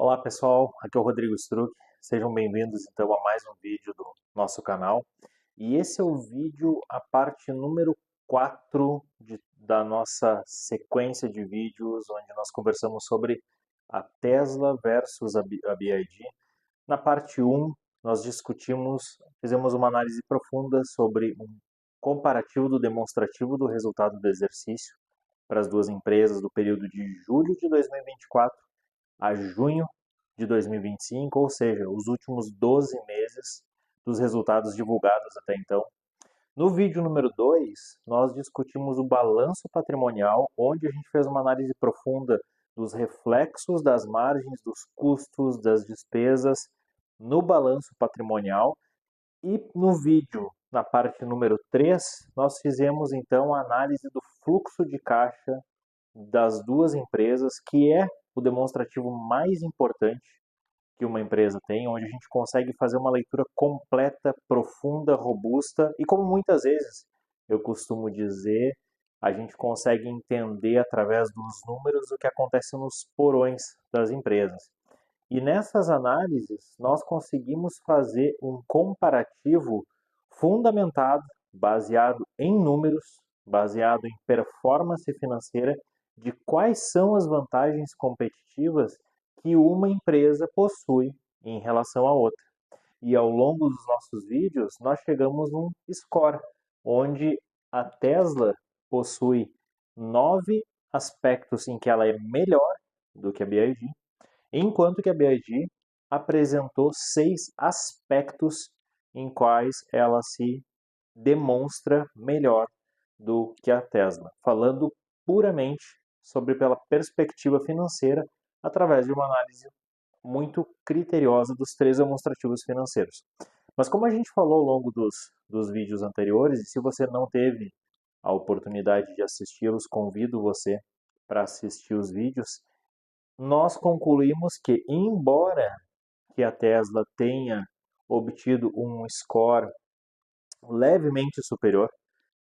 Olá pessoal, aqui é o Rodrigo Struck, sejam bem-vindos então a mais um vídeo do nosso canal. E esse é o vídeo, a parte número 4 da nossa sequência de vídeos, onde nós conversamos sobre a Tesla versus a BYD. Na parte um, nós fizemos uma análise profunda sobre um comparativo do demonstrativo do resultado do exercício para as duas empresas do período de julho de 2024 a junho de 2025, ou seja, os últimos 12 meses dos resultados divulgados até então. No vídeo número 2, nós discutimos o balanço patrimonial, onde a gente fez uma análise profunda dos reflexos das margens, dos custos, das despesas no balanço patrimonial. E no vídeo, na parte número 3, nós fizemos então a análise do fluxo de caixa das duas empresas, que é o demonstrativo mais importante que uma empresa tem, onde a gente consegue fazer uma leitura completa, profunda, robusta e, como muitas vezes eu costumo dizer, a gente consegue entender através dos números o que acontece nos porões das empresas. E nessas análises, nós conseguimos fazer um comparativo fundamentado, baseado em números, baseado em performance financeira, de quais são as vantagens competitivas que uma empresa possui em relação à outra. E ao longo dos nossos vídeos, nós chegamos num score, onde a Tesla possui 9 aspectos em que ela é melhor do que a BYD, enquanto que a BYD apresentou 6 aspectos em quais ela se demonstra melhor do que a Tesla, falando puramente sobre pela perspectiva financeira através de uma análise muito criteriosa dos três demonstrativos financeiros. Mas como a gente falou ao longo dos vídeos anteriores, e se você não teve a oportunidade de assisti-los, convido você para assistir os vídeos, nós concluímos que, embora que a Tesla tenha obtido um score levemente superior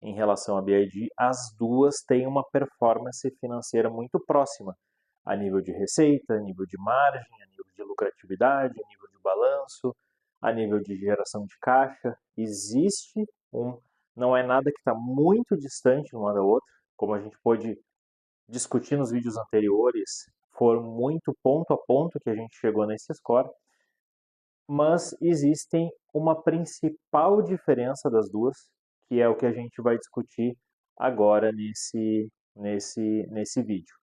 em relação à BYD, as duas têm uma performance financeira muito próxima, a nível de receita, a nível de margem, a nível de lucratividade, a nível de balanço, a nível de geração de caixa. Existe não é nada que está muito distante uma da outra, como a gente pôde discutir nos vídeos anteriores, foram muito ponto a ponto que a gente chegou nesse score, mas existem uma principal diferença das duas, que é o que a gente vai discutir agora nesse vídeo.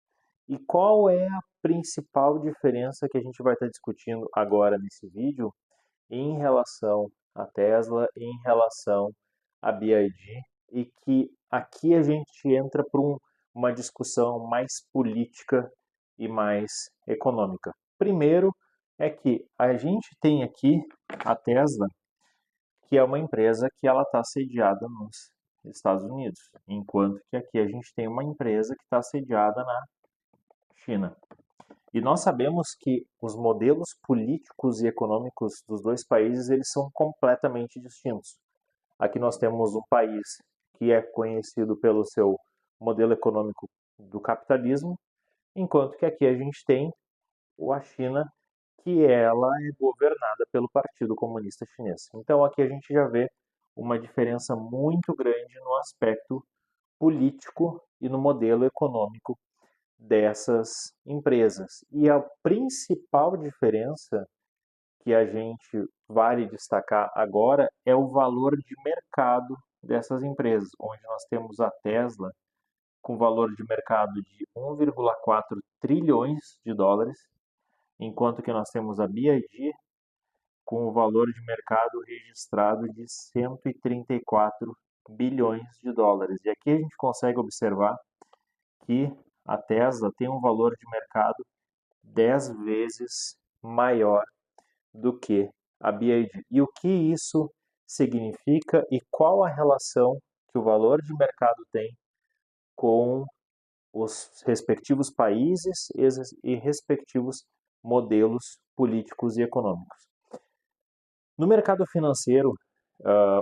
E qual é a principal diferença que a gente vai estar discutindo agora nesse vídeo em relação à Tesla, em relação à BYD, e que aqui a gente entra para uma discussão mais política e mais econômica. Primeiro é que a gente tem aqui a Tesla, que é uma empresa que ela está sediada nos Estados Unidos, enquanto que aqui a gente tem uma empresa que está sediada na China. E nós sabemos que os modelos políticos e econômicos dos dois países eles são completamente distintos. Aqui nós temos um país que é conhecido pelo seu modelo econômico do capitalismo, enquanto que aqui a gente tem a China, que ela é governada pelo Partido Comunista Chinês. Então aqui a gente já vê uma diferença muito grande no aspecto político e no modelo econômico dessas empresas. E a principal diferença que a gente vale destacar agora é o valor de mercado dessas empresas, onde nós temos a Tesla com valor de mercado de 1,4 trilhões de dólares, enquanto que nós temos a BYD com o valor de mercado registrado de 134 bilhões de dólares. E aqui a gente consegue observar que a Tesla tem um valor de mercado 10 vezes maior do que a BYD. E o que isso significa e qual a relação que o valor de mercado tem com os respectivos países e respectivos modelos políticos e econômicos. No mercado financeiro,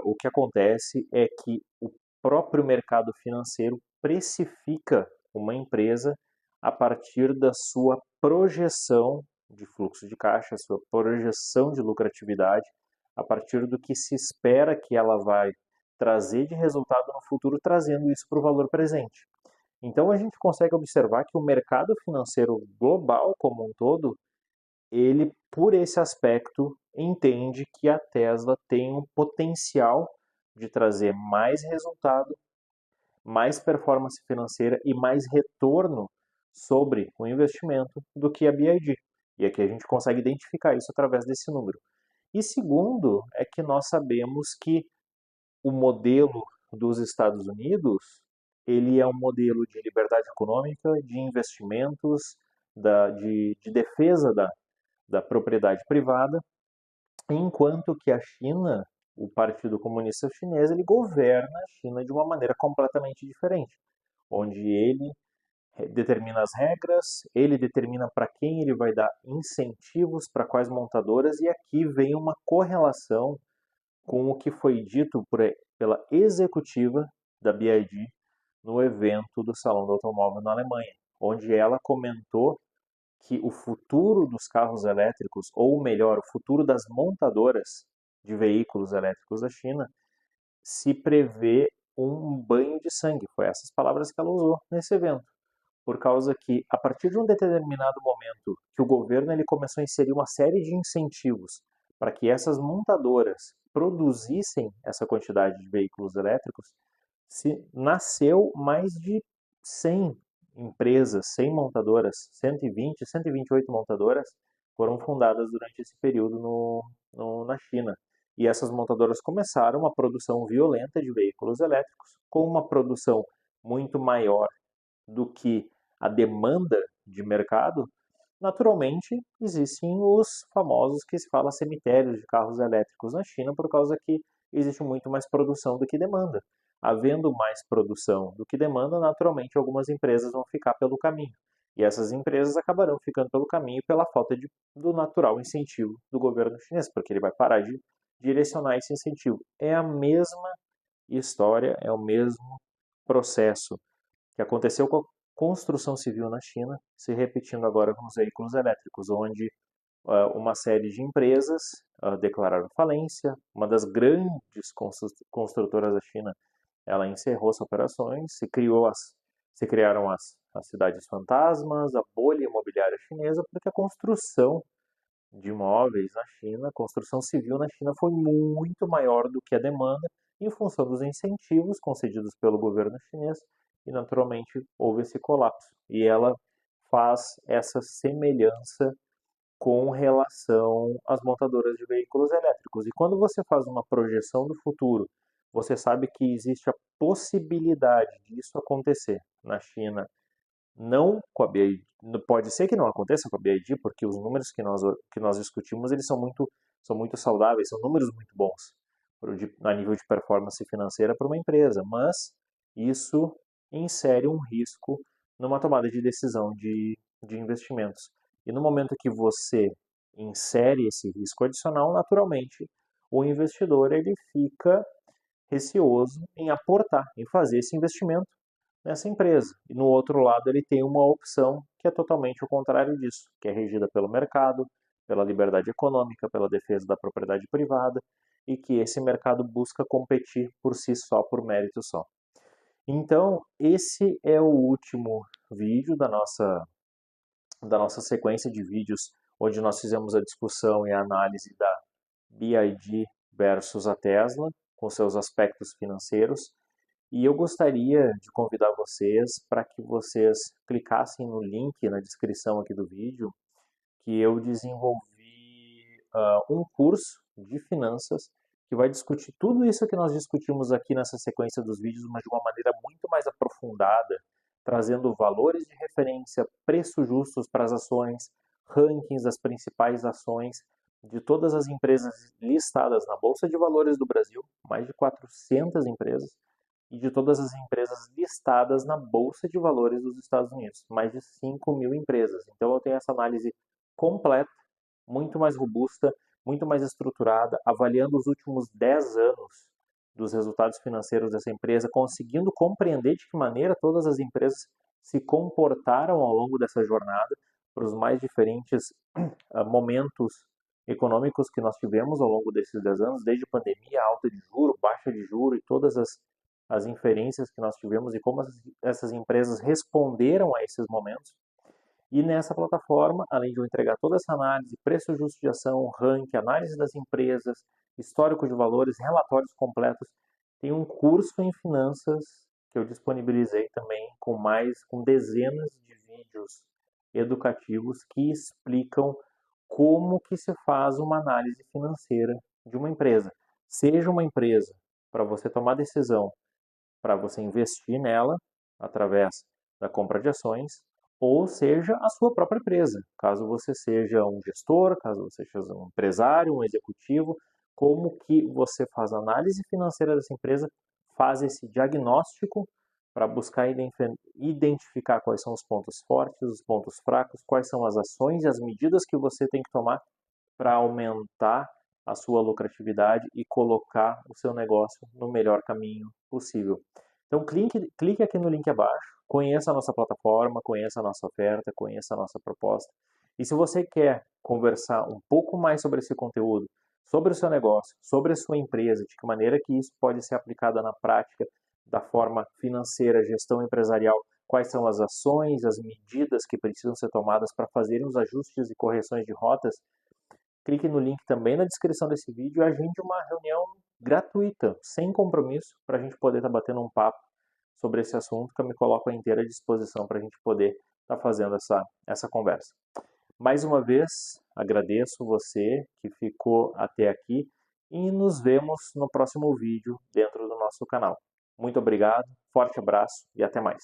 o que acontece é que o próprio mercado financeiro precifica uma empresa a partir da sua projeção de fluxo de caixa, a sua projeção de lucratividade, a partir do que se espera que ela vai trazer de resultado no futuro, trazendo isso para o valor presente. Então a gente consegue observar que o mercado financeiro global como um todo, ele, por esse aspecto, entende que a Tesla tem um potencial de trazer mais resultado, mais performance financeira e mais retorno sobre o investimento do que a BYD. E aqui a gente consegue identificar isso através desse número. E segundo, é que nós sabemos que o modelo dos Estados Unidos, ele é um modelo de liberdade econômica, de investimentos, de defesa da propriedade privada, enquanto que a China, o Partido Comunista Chinês, ele governa a China de uma maneira completamente diferente, onde ele determina as regras, ele determina para quem ele vai dar incentivos, para quais montadoras, e aqui vem uma correlação com o que foi dito pela executiva da BYD no evento do Salão do Automóvel na Alemanha, onde ela comentou que o futuro dos carros elétricos, ou melhor, o futuro das montadoras de veículos elétricos da China, se prevê um banho de sangue. Foi essas palavras que ela usou nesse evento. Por causa que, a partir de um determinado momento, que o governo ele começou a inserir uma série de incentivos para que essas montadoras produzissem essa quantidade de veículos elétricos, se nasceu mais de 100 empresas, 100 montadoras, 120, 128 montadoras foram fundadas durante esse período na China. E essas montadoras começaram uma produção violenta de veículos elétricos, com uma produção muito maior do que a demanda de mercado. Naturalmente, existem os famosos que se fala cemitérios de carros elétricos na China, por causa que existe muito mais produção do que demanda. Havendo mais produção do que demanda, naturalmente algumas empresas vão ficar pelo caminho. E essas empresas acabarão ficando pelo caminho pela falta do natural incentivo do governo chinês, porque ele vai parar de direcionar esse incentivo. É a mesma história, é o mesmo processo que aconteceu com a construção civil na China, se repetindo agora com os veículos elétricos, onde uma série de empresas declararam falência. Uma das grandes construtoras da China, ela encerrou suas operações, se criaram as cidades fantasmas, a bolha imobiliária chinesa, porque a construção de imóveis na China, a construção civil na China foi muito maior do que a demanda, em função dos incentivos concedidos pelo governo chinês, e naturalmente houve esse colapso. E ela faz essa semelhança com relação às montadoras de veículos elétricos. E quando você faz uma projeção do futuro, você sabe que existe a possibilidade disso acontecer na China, não com a BYD. Pode ser que não aconteça com a BYD, porque os números que nós discutimos, eles são muito saudáveis, são números muito bons a nível de performance financeira para uma empresa, mas isso insere um risco numa tomada de decisão de investimentos. E no momento que você insere esse risco adicional, naturalmente, o investidor ele fica receoso em aportar, em fazer esse investimento nessa empresa. E no outro lado ele tem uma opção que é totalmente o contrário disso, que é regida pelo mercado, pela liberdade econômica, pela defesa da propriedade privada, e que esse mercado busca competir por si só, por mérito só. Então, esse é o último vídeo da nossa sequência de vídeos, onde nós fizemos a discussão e a análise da BYD versus a Tesla, com seus aspectos financeiros. E eu gostaria de convidar vocês para que vocês clicassem no link na descrição aqui do vídeo, que eu desenvolvi um curso de finanças que vai discutir tudo isso que nós discutimos aqui nessa sequência dos vídeos, mas de uma maneira muito mais aprofundada, trazendo valores de referência, preços justos para as ações, rankings das principais ações de todas as empresas listadas na Bolsa de Valores do Brasil, mais de 400 empresas, e de todas as empresas listadas na Bolsa de Valores dos Estados Unidos, mais de 5.000 empresas. Então eu tenho essa análise completa, muito mais robusta, muito mais estruturada, avaliando os últimos 10 anos dos resultados financeiros dessa empresa, conseguindo compreender de que maneira todas as empresas se comportaram ao longo dessa jornada, para os mais diferentes momentos econômicos que nós tivemos ao longo desses 10 anos, desde pandemia, alta de juro, baixa de juro e todas as inferências que nós tivemos e como essas empresas responderam a esses momentos. E nessa plataforma, além de eu entregar toda essa análise, preço justo de ação, ranking, análise das empresas, histórico de valores, relatórios completos, tem um curso em finanças que eu disponibilizei também com dezenas de vídeos educativos que explicam como que se faz uma análise financeira de uma empresa. Seja uma empresa para você tomar decisão, para você investir nela através da compra de ações, ou seja a sua própria empresa. Caso você seja um gestor, caso você seja um empresário, um executivo, como que você faz a análise financeira dessa empresa, faz esse diagnóstico para buscar identificar quais são os pontos fortes, os pontos fracos, quais são as ações e as medidas que você tem que tomar para aumentar a sua lucratividade e colocar o seu negócio no melhor caminho possível. Então, clique aqui no link abaixo, conheça a nossa plataforma, conheça a nossa oferta, conheça a nossa proposta. E se você quer conversar um pouco mais sobre esse conteúdo, sobre o seu negócio, sobre a sua empresa, de que maneira que isso pode ser aplicado na prática, da forma financeira, gestão empresarial, quais são as ações, as medidas que precisam ser tomadas para fazerem os ajustes e correções de rotas, clique no link também na descrição desse vídeo e agende uma reunião gratuita, sem compromisso, para a gente poder estar batendo um papo sobre esse assunto, que eu me coloco à inteira disposição para a gente poder estar fazendo essa conversa. Mais uma vez, agradeço você que ficou até aqui e nos vemos no próximo vídeo dentro do nosso canal. Muito obrigado, forte abraço e até mais.